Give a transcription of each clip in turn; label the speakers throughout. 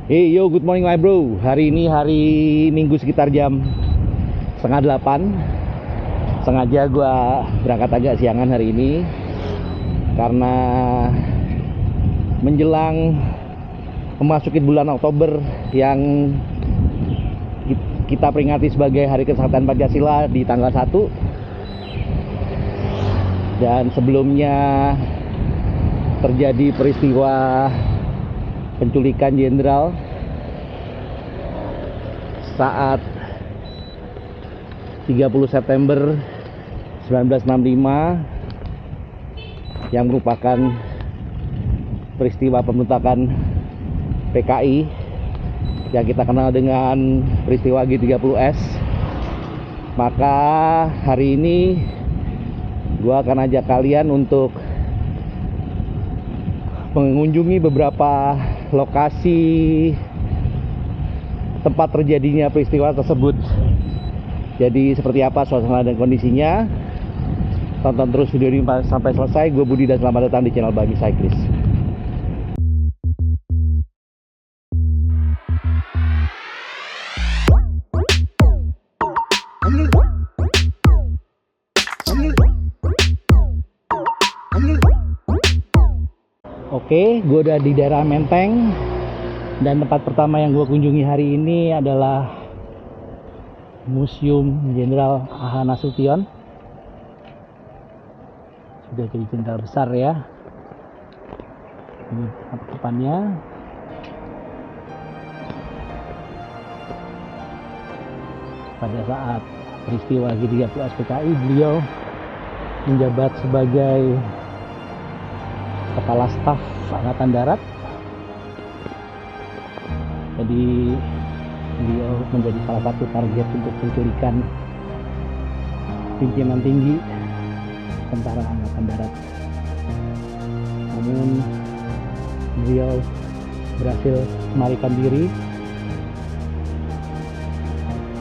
Speaker 1: Hey yo, good morning my bro. Hari ini hari Minggu sekitar jam setengah 8. Sengaja gue berangkat agak siangan hari ini karena menjelang memasuki bulan Oktober yang kita peringati sebagai Hari Kesaktian Pancasila di tanggal 1. Dan sebelumnya terjadi peristiwa penculikan jenderal saat 30 September 1965 yang merupakan peristiwa pemberontakan PKI yang kita kenal dengan peristiwa G30S. Maka hari ini gua akan ajak kalian untuk mengunjungi beberapa lokasi tempat terjadinya peristiwa tersebut. Jadi seperti apa suasana dan kondisinya, tonton terus video ini sampai selesai. Gue Budi dan selamat datang di channel Bagi Cyclist. Oke, gue udah di daerah Menteng. Dan tempat pertama yang gue kunjungi hari ini adalah Museum Jenderal A.H. Nasution. Sudah jadi jenderal besar ya. Ini tempat depannya. Pada saat peristiwa G30S PKI, beliau menjabat sebagai Kepala Staf Angkatan Darat. Jadi beliau menjadi salah satu target untuk penculikan pimpinan tinggi tentara Angkatan Darat. Namun beliau berhasil melarikan diri,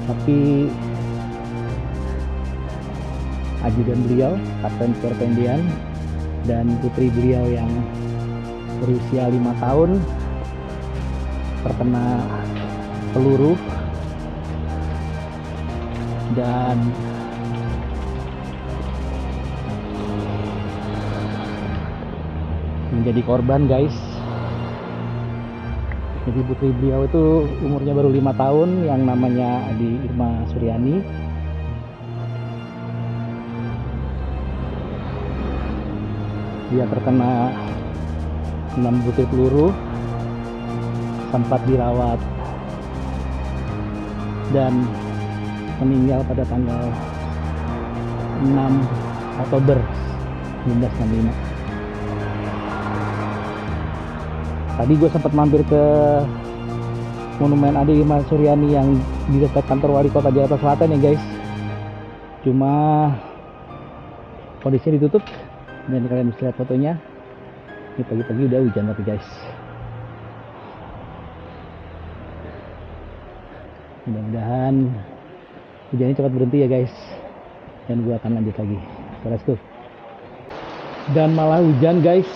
Speaker 1: tapi ajudan beliau, Kapten Pierre dan putri beliau yang berusia 5 tahun terkena peluru dan menjadi korban, guys. Jadi putri beliau itu umurnya baru 5 tahun, yang namanya Adi Irma Suryani. Dia terkena 6 butir peluru, sempat dirawat dan meninggal pada tanggal 6 Oktober 1965. Tadi gue sempat mampir ke Monumen Adi Irma Suryani yang di dekat kantor wali kota Jakarta Selatan ya, guys. Cuma kondisinya ditutup dan kalian bisa lihat fotonya. Ini pagi-pagi udah hujan tapi, guys. Mudah-mudahan hujan ini cepat berhenti ya, guys. Dan gue akan lanjut lagi. So, let's go. Dan malah hujan, guys.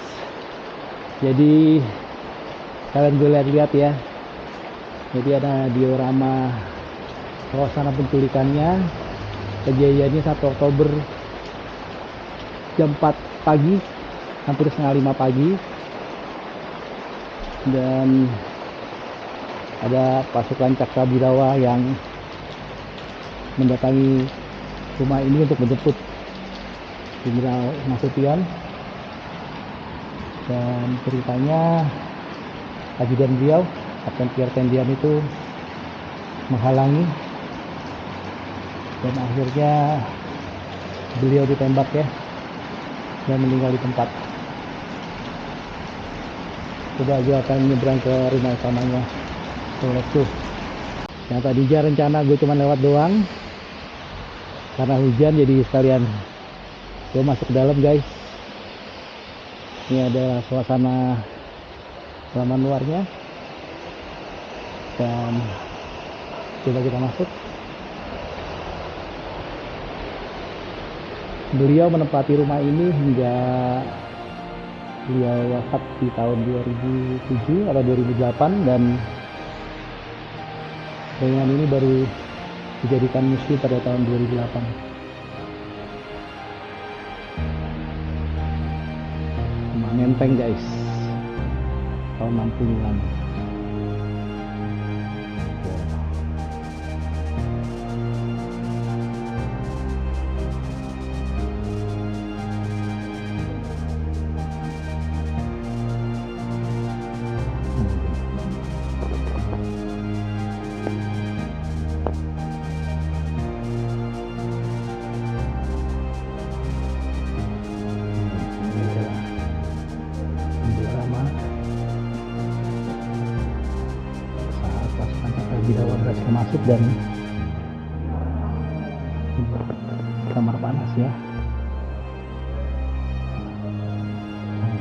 Speaker 1: Jadi kalian gue lihat-lihat ya. Jadi ada diorama suasana penculikannya. Kejadiannya 1 Oktober jam 4 pagi, hampir setengah 5 pagi. Dan ada pasukan Cakrawirawa yang mendatangi rumah ini untuk menjemput Jenderal Nasution. Dan ceritanya ajudan beliau, Kapten Pierre itu menghalangi dan akhirnya beliau ditembak ya dan meninggal di tempat. Coba gue akan nyebrang ke rumah utamanya. So, let's go. Yang tadinya rencana gue cuma lewat doang, karena hujan jadi sekalian gue masuk ke dalam, guys. Ini ada suasana halaman luarnya. Dan coba kita masuk. Beliau menempati rumah ini hingga beliau wafat di tahun 2007 atau 2008, dan Bangunan ini baru dijadikan museum pada tahun 2008. Rumah Menteng guys, tahun 60-an. Bilawan berhasil masuk dan kamar panas ya,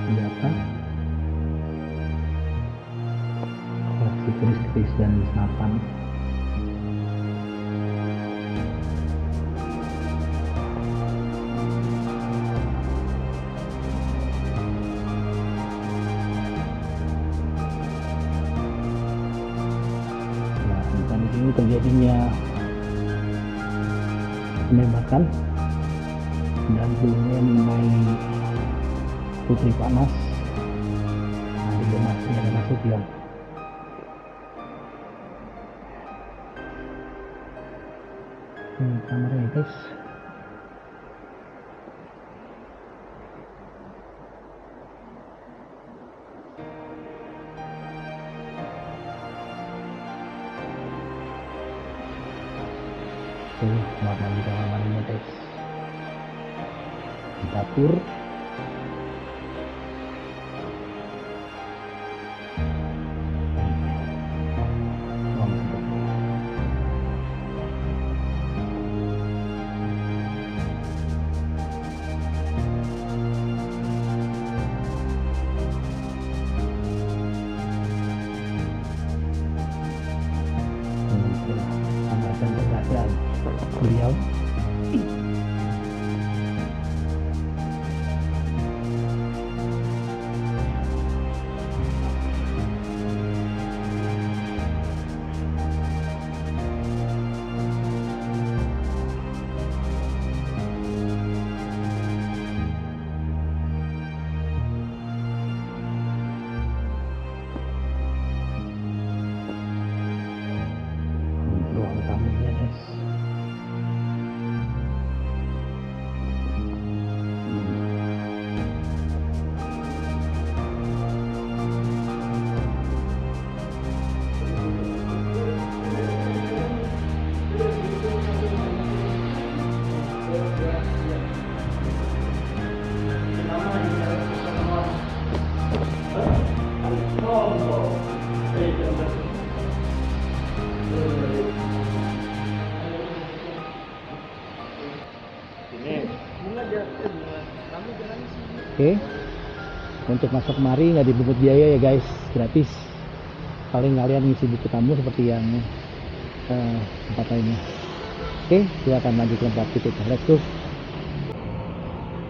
Speaker 1: senjata, koleksi keris-keris dan senapan. Ini terjadinya penembakan dan sebelumnya mengenai Putri Panas. Nah, juga masih ada masuk ya. Ini kamarnya guys. Kamar mandi mandinya guys, dapur, beliau. Ruang tamunya guys. Oke, untuk masuk kemari nggak dibungut biaya ya guys, gratis. Paling kalian ngisi buku tamu seperti yang tempat lainnya. Oke, silakan lanjut ke tempat kita. Let's go.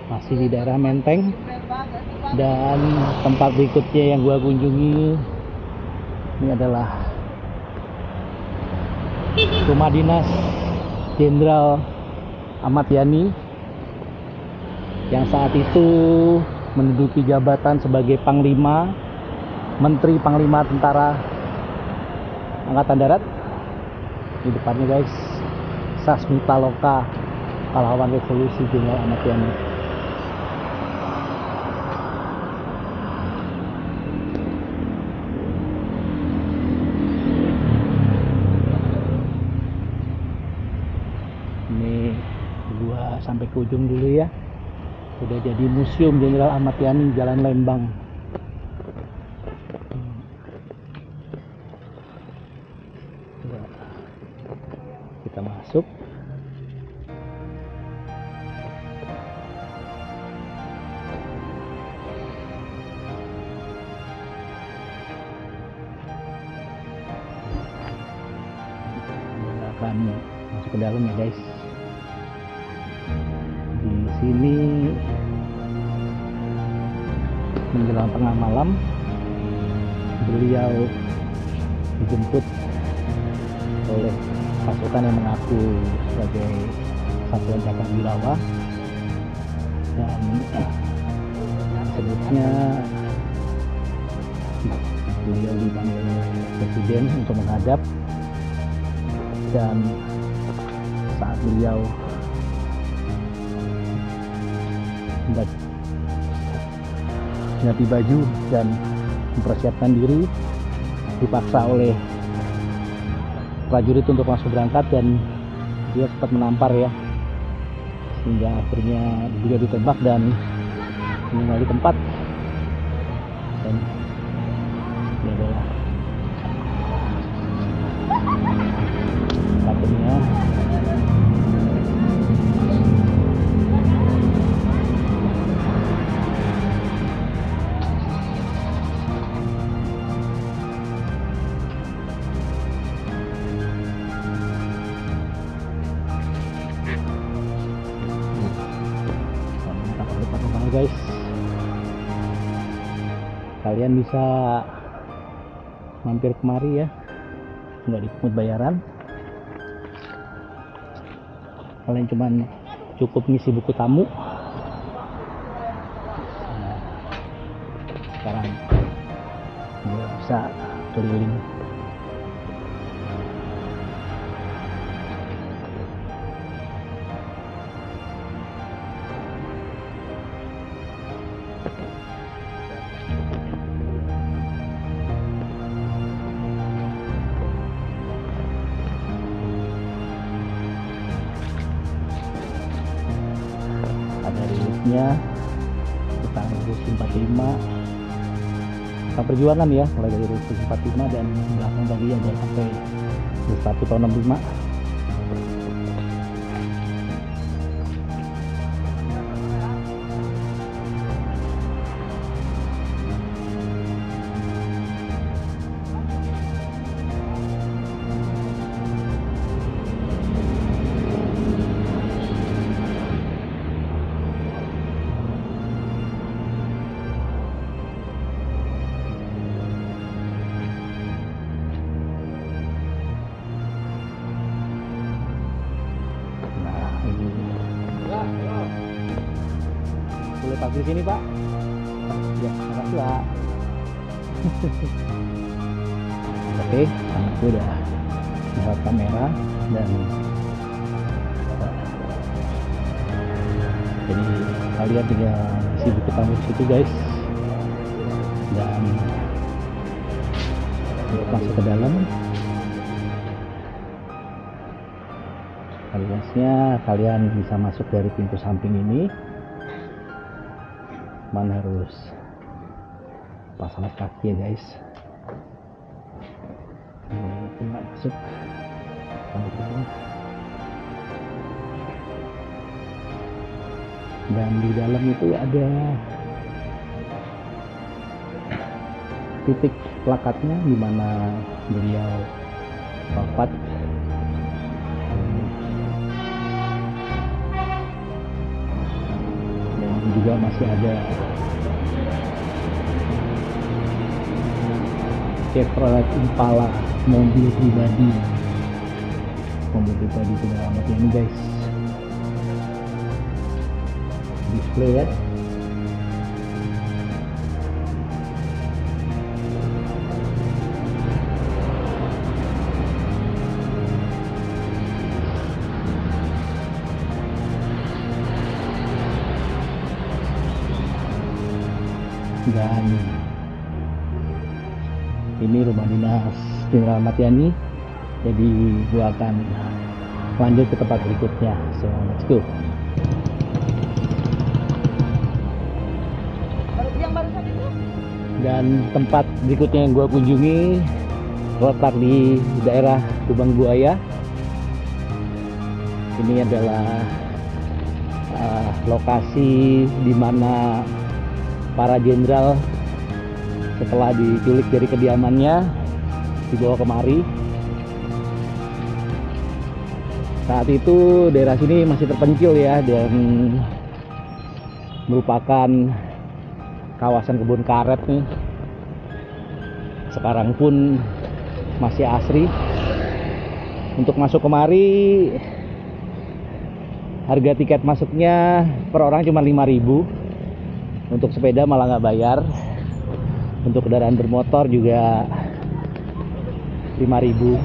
Speaker 1: Masih di daerah Menteng, dan tempat berikutnya yang gua kunjungi ini adalah rumah dinas Jenderal Ahmad Yani yang saat itu menduduki jabatan sebagai Panglima, Menteri Panglima Tentara Angkatan Darat. Di depannya guys, Sasmita Loka, pahlawan revolusi Jenderal Ahmad Yani. Ini gua sampai ke ujung dulu ya. Udah jadi Museum Jenderal Ahmad Yani, Jalan Lembang. Kita masuk. Kita akan masuk ke dalam ya guys. Di sini menjelang tengah malam beliau dijemput oleh pasukan yang mengaku sebagai Satuan Cakrawirawa, dan sebelumnya beliau dipanggil presiden untuk menghadap, dan saat beliau ganti baju dan mempersiapkan diri, dipaksa oleh prajurit untuk langsung berangkat, dan dia sempat menampar ya, sehingga akhirnya beliau ditembak dan meninggal di tempat. Dan ini adalah akhirnya guys, kalian bisa mampir kemari ya, nggak dipungut bayaran, kalian cuman cukup ngisi buku tamu. Nah, sekarang nggak bisa keliling. Ada rilisnya tentang Rus 45 tentang perjuangan ya, mulai dari Rus 45 dan belakang tadi ada sampai Rus 1 tahun 65. Boleh parkir sini Pak? Ya, makasih Pak. Oke, aku udah melihat kamera dan jadi kalian tinggal isi buku tamu di situ guys, dan untuk masuk ke dalam aliasnya kalian bisa masuk dari pintu samping ini, mana harus pasang kaki ya guys. Tinggal masuk dan di dalam itu ada titik plakatnya di mana beliau wafat. Dan juga masih ada Chevrolet Impala, mobil pribadi sudah amat ini guys, display ya. Dan ini rumah dinas Jenderal Ahmad Yani, jadi gua akan lanjut ke tempat berikutnya, so let's go. Dan tempat berikutnya yang gua kunjungi terletak di daerah Kubang Buaya. Ini adalah lokasi di mana para jenderal setelah diculik dari kediamannya dibawa kemari. Saat itu daerah sini masih terpencil ya, dan merupakan kawasan kebun karet nih. Sekarang pun masih asri, Untuk masuk kemari harga tiket masuknya per orang cuma 5.000. Untuk sepeda malah nggak bayar. Untuk kendaraan bermotor juga 5.000.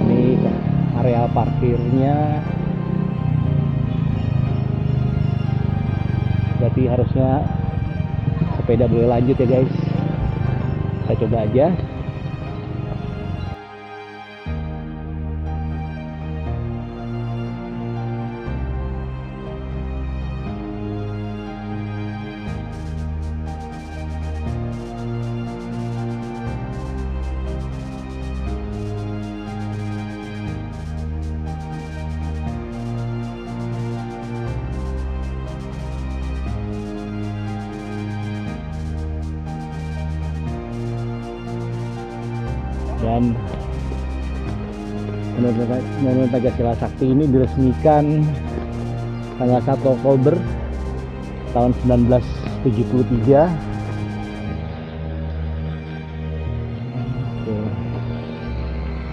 Speaker 1: Ini area parkirnya. Berarti harusnya sepeda boleh lanjut ya guys. Kita coba aja. Dan Monumen Pancasila Sakti ini diresmikan tanggal 1 Oktober tahun 1973. Oke.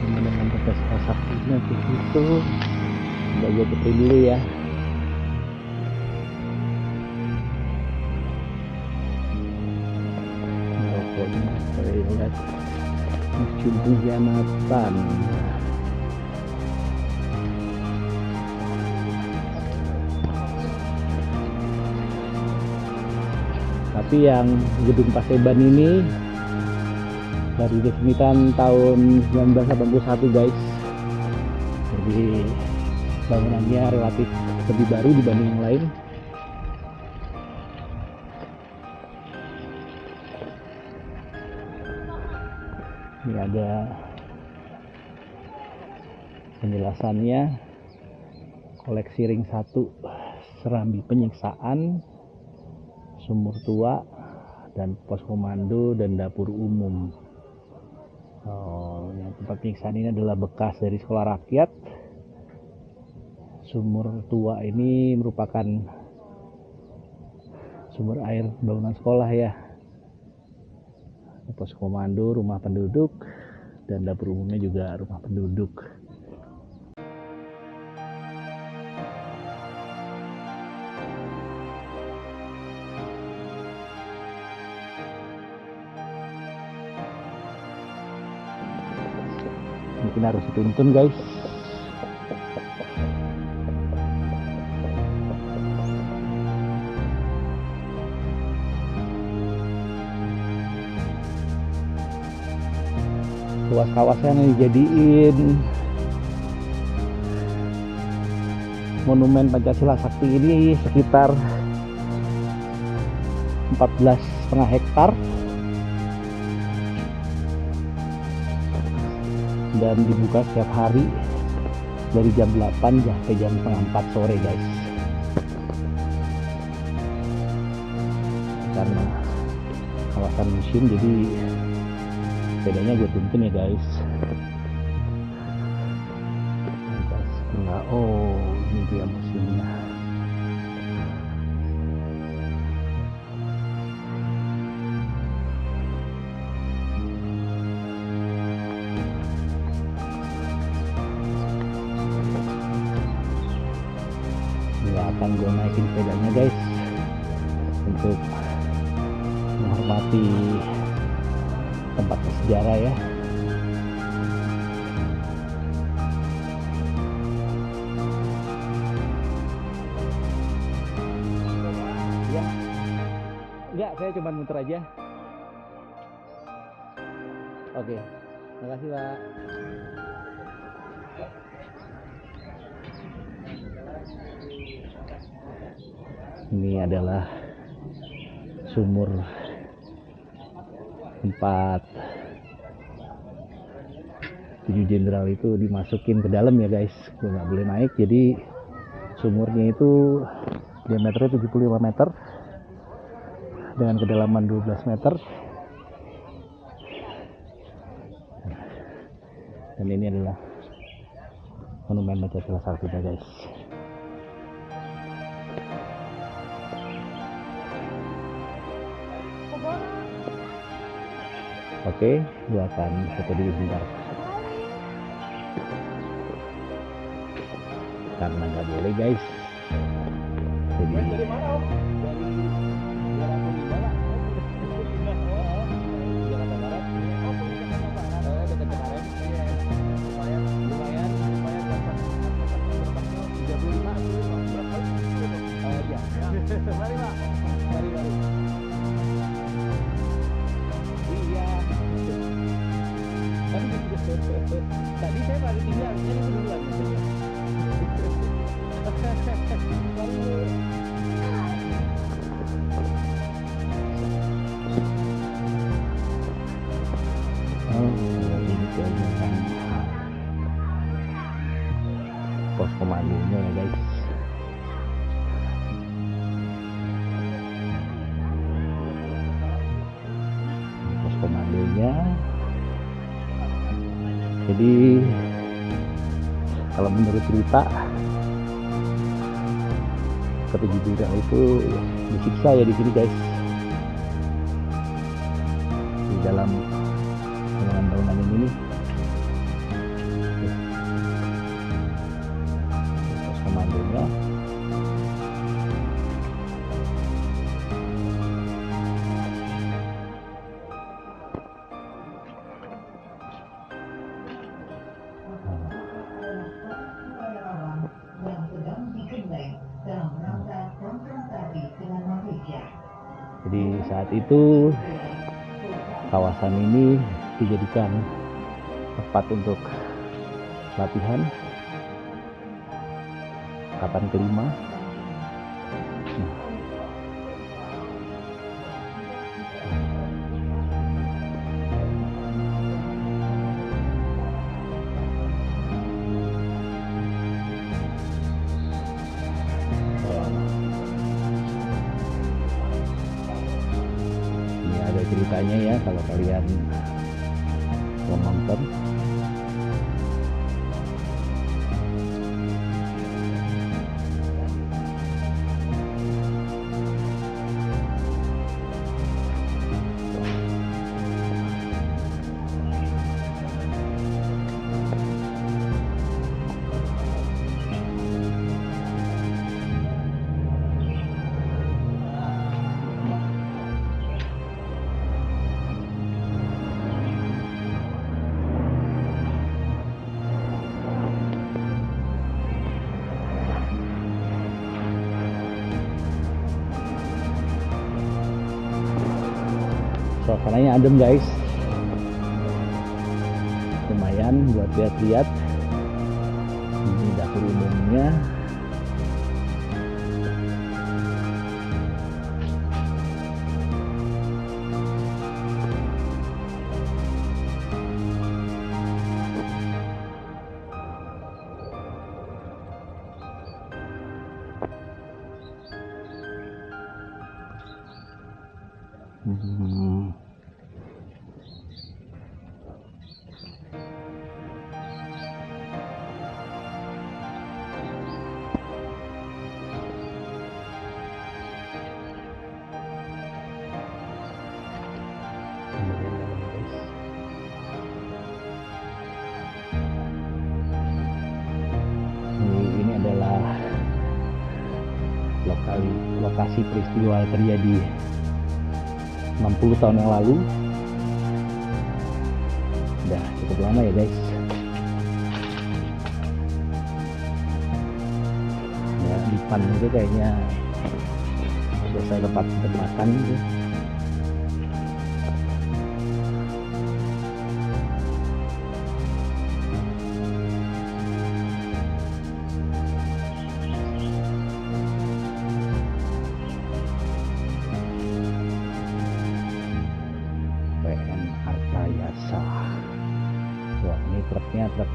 Speaker 1: Monumen Pancasila Sakti ini begitu. Coba gue putih dulu ya. Pokoknya saya lihat Museum Pengkhianatan. Tapi yang gedung Paseban ini baru diresmikan tahun 1981 guys. Jadi bangunannya relatif lebih baru dibanding yang lain. Ini ada penjelasannya. Koleksi ring 1, serambi penyiksaan, sumur tua, dan pos komando dan dapur umum. Yang tempat penyiksaan ini adalah bekas dari sekolah rakyat. Sumur tua ini merupakan sumber air bangunan sekolah ya. Pos komando rumah penduduk, dan dapur umumnya juga rumah penduduk. Mungkin harus dituntun guys. Luas kawasan yang dijadiin Monumen Pancasila Sakti ini sekitar 14,5 hektar dan dibuka setiap hari dari jam 8 sampai jam setengah 4 sore guys. Karena kawasan museum jadi sepedanya gue tuntun ya guys. Oh, ini dia museumnya. Nggak akan gue naikin sepedanya guys, untuk menghormati tempat bersejarah ya. Enggak, saya cuma muter aja. Oke, makasih Pak. Ini adalah sumur tempat 7 jenderal itu dimasukin ke dalam ya guys. Gue nggak boleh naik, jadi sumurnya itu diameternya 75 meter dengan kedalaman 12 meter. Dan ini adalah Monumen Pancasila Sakti guys. Oke, gua akan foto dulu bentar. Karena nggak boleh guys. Jadi dari mana Om? Dari Jalan Purwinda lah. Jakarta Barat. Oh, Jakarta Barat. Dekat kemarin. Iya. Lumayan dapat 35 berapa? Iya. Mari Pak. Mari. Iya. Tadi saya baru tinggal, ini duluan. Pos komandonya ya guys. Pos komandonya. Jadi kalau menurut cerita ketujuh budak itu disiksa ya di sini guys, di dalam bangunan ini nih. Pos komandonya. Jadi saat itu kawasan ini dijadikan tempat untuk latihan angkatan kelima. Ini ada ceritanya ya kalau kalian mau nonton. Suasananya adem guys, lumayan buat lihat-lihat. Ini dapur umumnya. Ini adalah lokasi peristiwa terjadi 60 tahun yang lalu. Udah cukup lama ya guys. Ya, di depan itu kayaknya biasa tempat makan gitu. Wah, ini truknya truk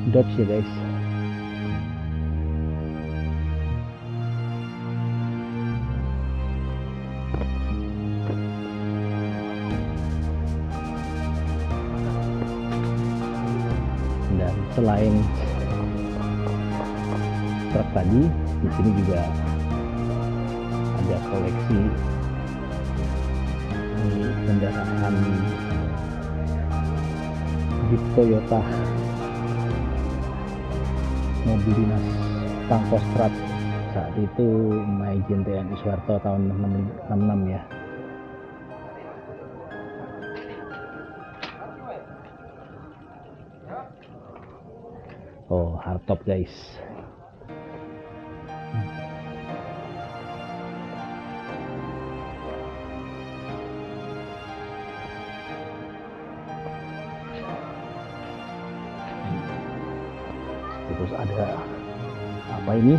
Speaker 1: Dodge ya guys. Dan selain truk tadi, di sini juga ada koleksi kendaraan Jeep Toyota, mobil dinas Pangkostrat saat itu Majen TNI Soeharto tahun 66 ya. Oh, hardtop guys. Terus ada apa ini?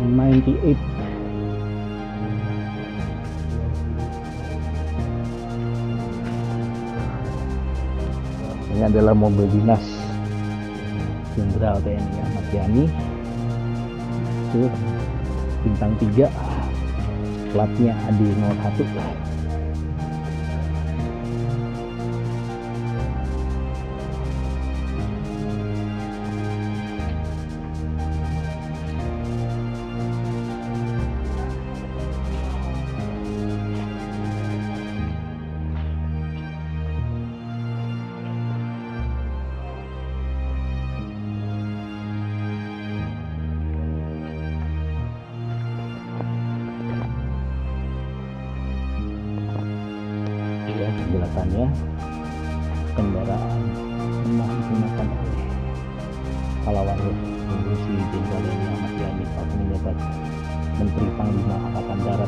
Speaker 1: '98. Ini adalah mobil dinas Jenderal TNI Ahmad Yani. Itu bintang 3, platnya AD01. Ya, penjelasannya kendaraan pernah digunakan oleh pahlawan revolusi Jenderal TNI Ahmad Yani saat menjabat Menteri Panglima Angkatan Darat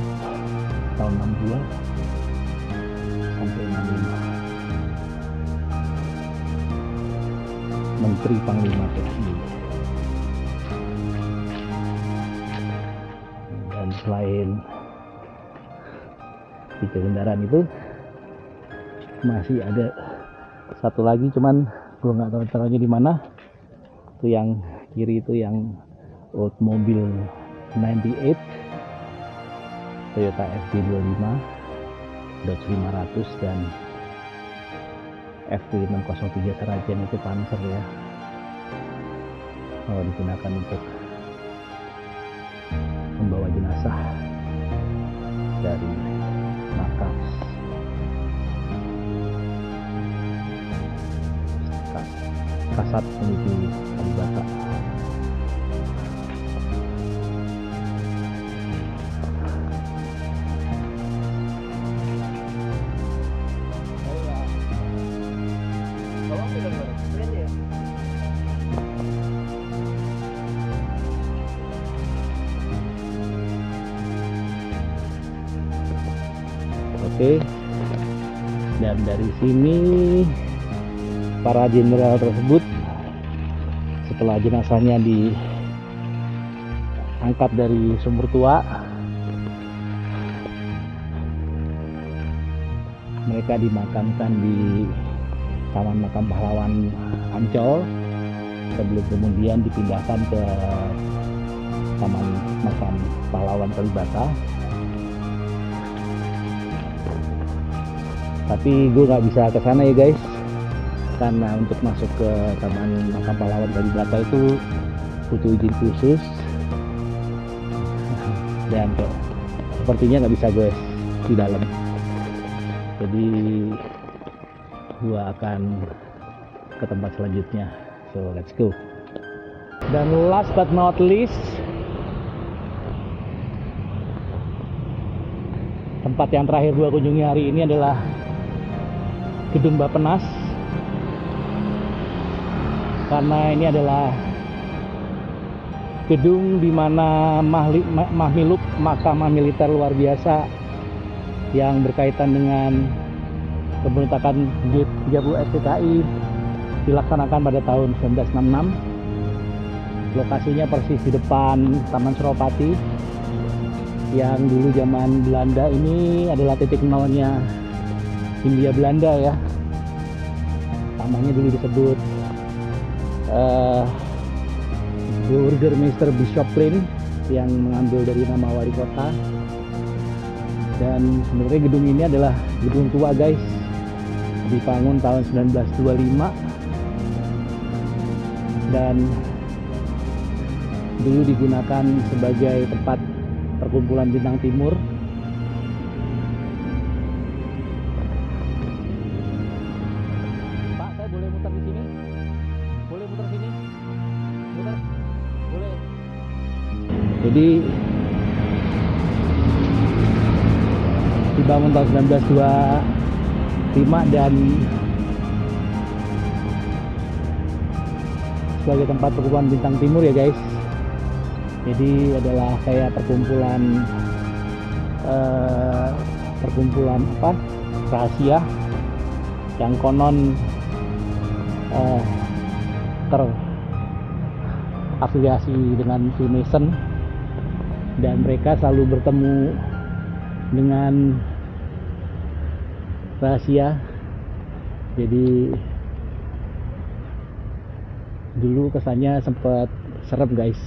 Speaker 1: tahun 62 sampai 65. Menteri Panglima TNI. Dan selain 3 kendaraan itu masih ada satu lagi, cuman gue nggak tahu taruhnya di mana. Itu yang kiri itu yang old mobil 98 Toyota FD25, Dodge 500 dan FT603 Sarajen, itu Panzer ya. Oh, digunakan untuk membawa jenazah dari markas Kasat menuju Kalibata. Oke, dan dari sini para jenderal tersebut setelah jenazahnya diangkat dari sumur tua, mereka dimakamkan di Taman Makam Pahlawan Ancol sebelum kemudian dipindahkan ke Taman Makam Pahlawan Kalibata. Tapi gue nggak bisa ke sana ya guys, karena untuk masuk ke Taman Makam Pahlawan Kalibata itu butuh izin khusus dan sepertinya nggak bisa guys di dalam. Jadi gue akan ke tempat selanjutnya, so let's go. Dan last but not least, tempat yang terakhir gue kunjungi hari ini adalah Gedung Bappenas, karena ini adalah gedung di mana Mahmiluk, Mahkamah Militer Luar Biasa yang berkaitan dengan pemberontakan G30 SPKI dilaksanakan pada tahun 1966. Lokasinya persis di depan Taman Suropati, yang dulu zaman Belanda ini adalah titik nolnya Hindia Belanda ya. Namanya dulu disebut Burgemeester Bisschoplein yang mengambil dari nama wali kota. Dan sebenarnya gedung ini adalah gedung tua guys, dibangun tahun 1925 dan dulu digunakan sebagai tempat perkumpulan Bintang Timur. Jadi dibangun tahun 1925 dan sebagai tempat perkumpulan bintang timur ya guys. Jadi adalah kayak perkumpulan apa rahasia yang konon terafiliasi dengan Freemason, dan mereka selalu bertemu dengan rahasia. Jadi dulu kesannya sempat serem guys,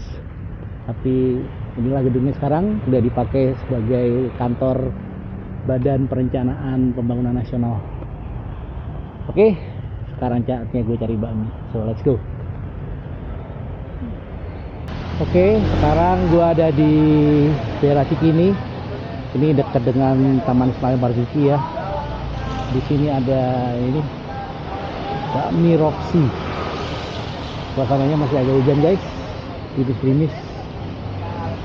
Speaker 1: tapi inilah gedungnya sekarang udah dipakai sebagai kantor Badan Perencanaan Pembangunan Nasional. Oke, sekarang saatnya gue cari bakmi, so let's go. Oke, sekarang gue ada di daerah Cikini. Ini dekat dengan Taman Ismail Marzuki ya. Di sini ada ini bakmi Roxy. Suasananya masih agak hujan guys, gerimis-gerimis,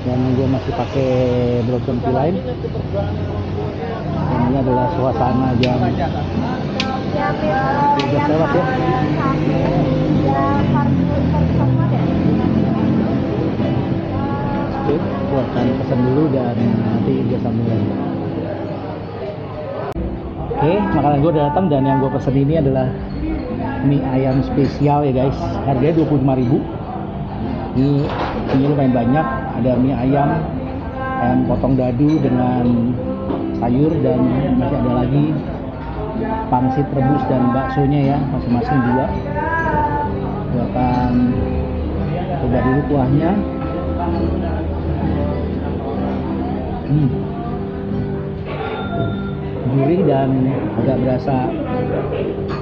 Speaker 1: dan gue masih pakai broken line. Dan ini adalah suasana jam 13 lewat ya. Oke, gue akan pesan dulu dan nanti gue sambung lagi. Oke, makanan gue udah datang dan yang gue pesen ini adalah mie ayam spesial ya guys. Harganya 25.000. Ini lumayan banyak. Ada mie ayam potong dadu dengan sayur, dan masih ada lagi pangsit rebus dan baksonya ya, masing-masing 2. Gue akan coba dulu kuahnya. Gurih dan agak berasa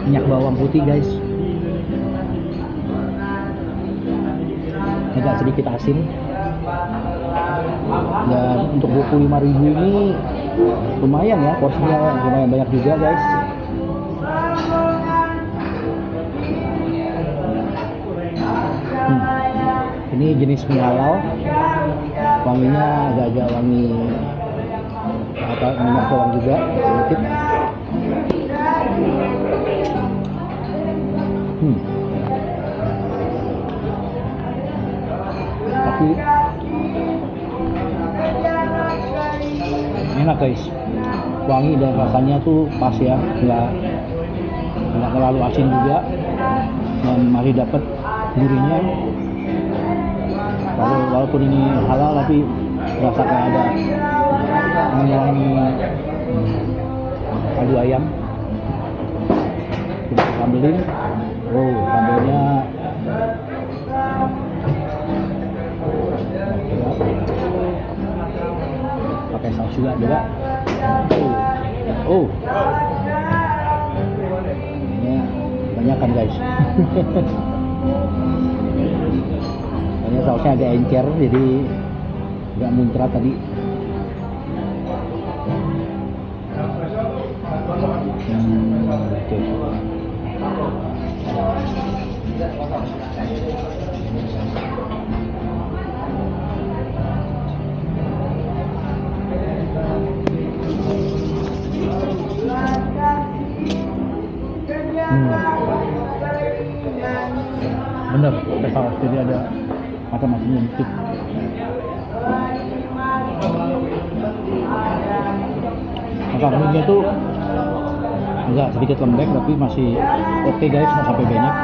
Speaker 1: minyak bawang putih guys, agak sedikit asin, dan untuk 25.000 ini lumayan ya, porsinya lumayan banyak juga guys. Ini jenis mie halal, wanginya agak-agak wangi minyak bawang juga sedikit. Tapi enak guys, wangi dan rasanya tuh pas ya, nggak terlalu asin juga, dan masih dapat gurihnya. Walaupun ini halal tapi rasa kayak ada wangi kaldu ayam. Kita sambelin. Sambelnya pakai saus juga coba. Ini banyak kan guys. Ini sausnya agak encer, jadi agak muncrat tadi. Bener, pakai saus, jadi ada macam-macamnya dikit. Makanannya tuh agak sedikit lembek tapi masih oke guys, nggak sampai banyak.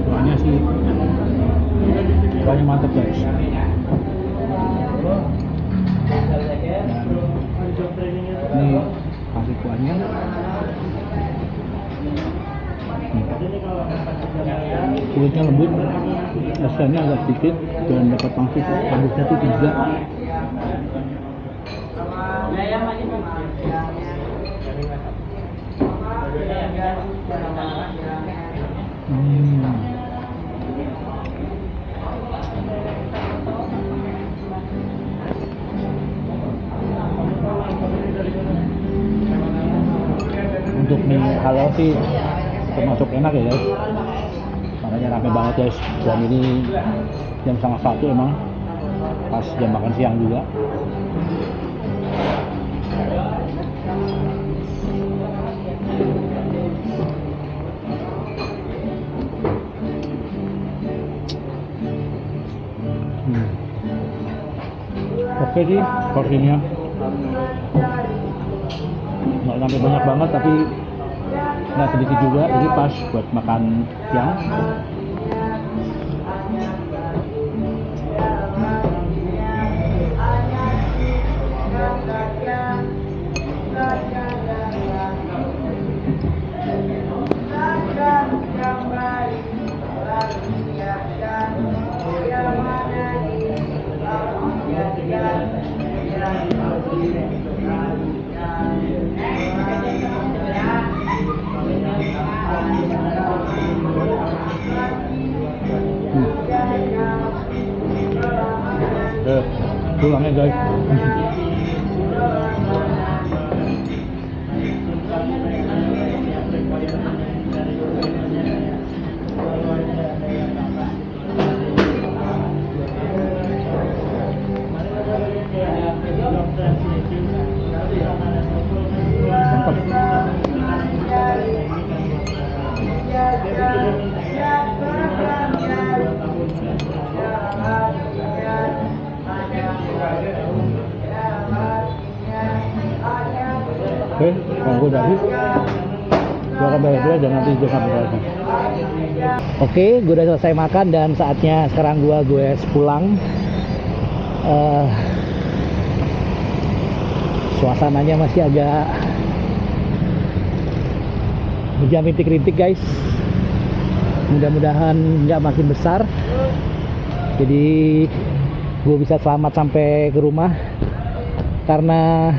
Speaker 1: Kuahnya sih kuahnya mantep guys. Dan ini kasih kuahnya. Kulitnya lembut, rasanya agak sedikit, dan dapat pangsit rebusnya tuh 3. Untuk mie halal sih termasuk enak ya guys, makanya rame banget guys. Dan ini jam 1:30 emang pas jam makan siang juga. Oke sih porsinya, nggak sampai banyak banget tapi nggak sedikit juga, jadi pas buat makan siang. Tulangnya guys. Oke, kalau gue udah habis, gue akan bayar dulu dan nanti gue sampai lagi. Oke, gue udah selesai makan dan saatnya sekarang gue pulang. Suasananya masih agak hujan rintik-rintik guys. Mudah-mudahan nggak makin besar, jadi gue bisa selamat sampai ke rumah. Karena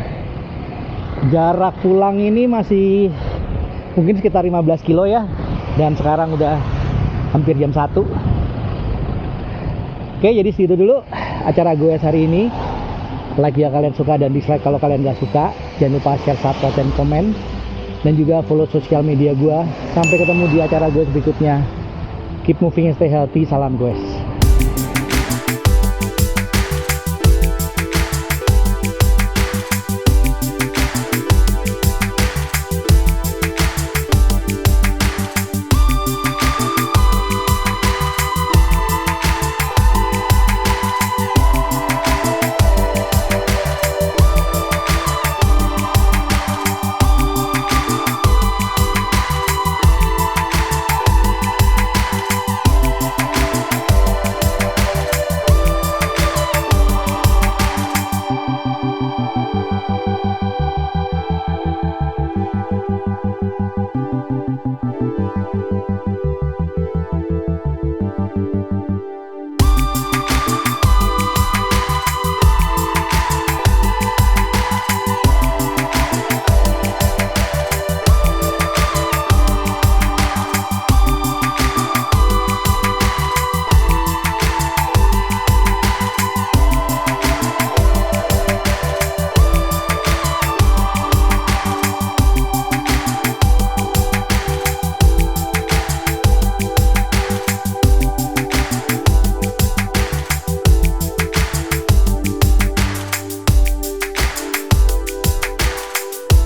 Speaker 1: jarak pulang ini masih mungkin sekitar 15 kilo ya, dan sekarang udah hampir jam 1. Oke, jadi segitu dulu acara gue hari ini. Like ya kalian suka dan dislike kalau kalian gak suka. Jangan lupa share, subscribe, dan komen, dan juga follow sosial media gue. Sampai ketemu di acara gue berikutnya. Keep moving and stay healthy. Salam guys.